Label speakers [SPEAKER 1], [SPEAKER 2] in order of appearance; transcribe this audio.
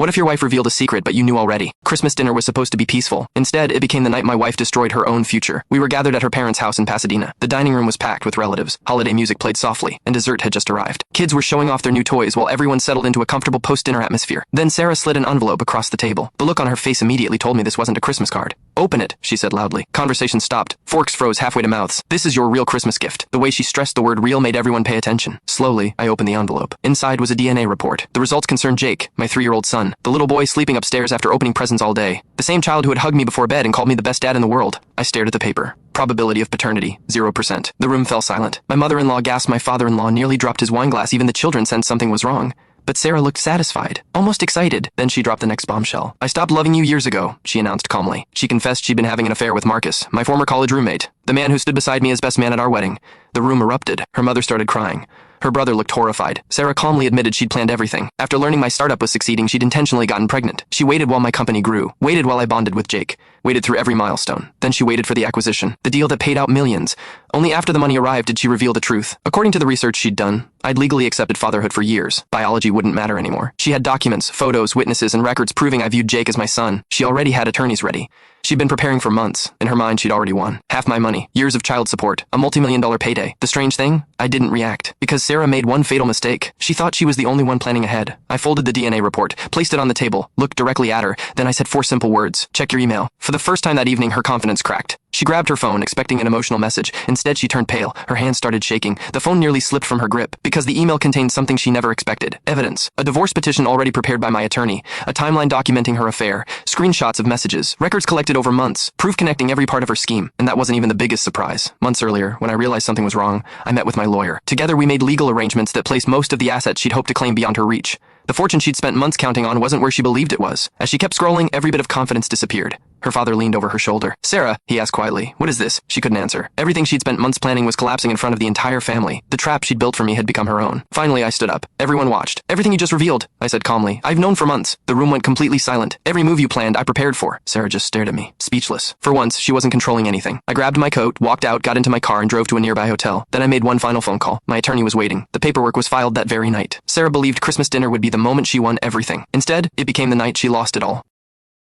[SPEAKER 1] What if your wife revealed a secret but you knew already? Christmas dinner was supposed to be peaceful. Instead, it became the night my wife destroyed her own future. We were gathered at her parents' house in Pasadena. The dining room was packed with relatives. Holiday music played softly, and dessert had just arrived. Kids were showing off their new toys while everyone settled into a comfortable post-dinner atmosphere. Then Sarah slid an envelope across the table. The look on her face immediately told me this wasn't a Christmas card. "Open it," she said loudly. Conversation stopped. Forks froze halfway to mouths. "This is your real Christmas gift." The way she stressed the word real made everyone pay attention. Slowly, I opened the envelope. Inside was a DNA report. The results concerned Jake, my 3-year-old son, the little boy sleeping upstairs after opening presents all day. The same child who had hugged me before bed and called me the best dad in the world. I stared at the paper. Probability of paternity, 0%. The room fell silent. My mother-in-law gasped. My father-in-law nearly dropped his wine glass. Even the children sensed something was wrong. But Sarah looked satisfied, almost excited. Then she dropped the next bombshell. "I stopped loving you years ago," she announced calmly. She confessed she'd been having an affair with Marcus, my former college roommate, the man who stood beside me as best man at our wedding. The room erupted. Her mother started crying. Her brother looked horrified. Sarah calmly admitted she'd planned everything. After learning my startup was succeeding, she'd intentionally gotten pregnant. She waited while my company grew, waited while I bonded with Jake, waited through every milestone. Then she waited for the acquisition, the deal that paid out millions. Only after the money arrived did she reveal the truth. According to the research she'd done, I'd legally accepted fatherhood for years. Biology wouldn't matter anymore. She had documents, photos, witnesses, and records proving I viewed Jake as my son. She already had attorneys ready. She'd been preparing for months. In her mind, she'd already won. Half my money, years of child support, a multi-million-dollar payday. The strange thing? I didn't react. Because Sarah made one fatal mistake. She thought she was the only one planning ahead. I folded the DNA report, placed it on the table, looked directly at her, then I said 4 simple words. "Check your email." For the first time that evening, her confidence cracked. She grabbed her phone, expecting an emotional message. Instead, she turned pale. Her hands started shaking. The phone nearly slipped from her grip, because the email contained something she never expected. Evidence. A divorce petition already prepared by my attorney. A timeline documenting her affair. Screenshots of messages. Records collected over months. Proof connecting every part of her scheme. And that wasn't even the biggest surprise. Months earlier, when I realized something was wrong, I met with my lawyer. Together, we made legal arrangements that placed most of the assets she'd hoped to claim beyond her reach. The fortune she'd spent months counting on wasn't where she believed it was. As she kept scrolling, every bit of confidence disappeared. Her father leaned over her shoulder. "Sarah," he asked quietly, "what is this?" She couldn't answer. Everything she'd spent months planning was collapsing in front of the entire family. The trap she'd built for me had become her own. Finally, I stood up. Everyone watched. "Everything you just revealed," I said calmly. "I've known for months." The room went completely silent. Every move you planned, I prepared for. Sarah just stared at me, speechless. For once, she wasn't controlling anything. I grabbed my coat, walked out, got into my car, and drove to a nearby hotel. Then I made one final phone call. My attorney was waiting. The paperwork was filed that very night. Sarah believed Christmas dinner would be the moment she won everything. Instead, it became the night she lost it all.